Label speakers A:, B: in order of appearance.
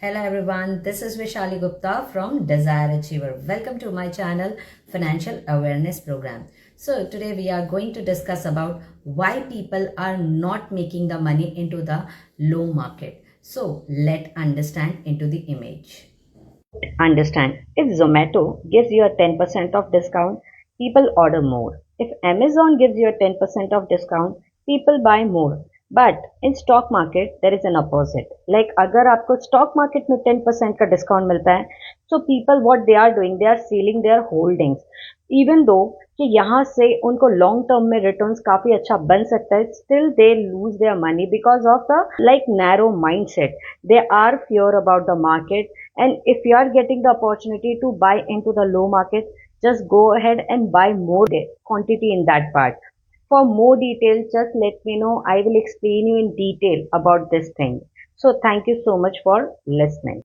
A: Hello everyone, this is Vishali Gupta from Desire Achiever. Welcome to my channel Financial Awareness Program. So today we are going to discuss about why people are not making the money into the low market. So let's understand into the image.
B: Understand, if Zomato gives you a 10% of discount, people order more. If Amazon gives you a 10% of discount, people buy more. But in stock market, there is an opposite. Like अगर आपको stock market में 10% का discount मिलता है, so people what they are doing, they are selling their holdings. Even though कि यहाँ से उनको long term में returns काफी अच्छा बन सकता है, still they lose their money because of the like narrow mindset. They are fear about the market, and if you are getting the opportunity to buy into the low market, just go ahead and buy more quantity in that part. For more details, just let me know. I will explain you in detail about this thing. So thank you so much for listening.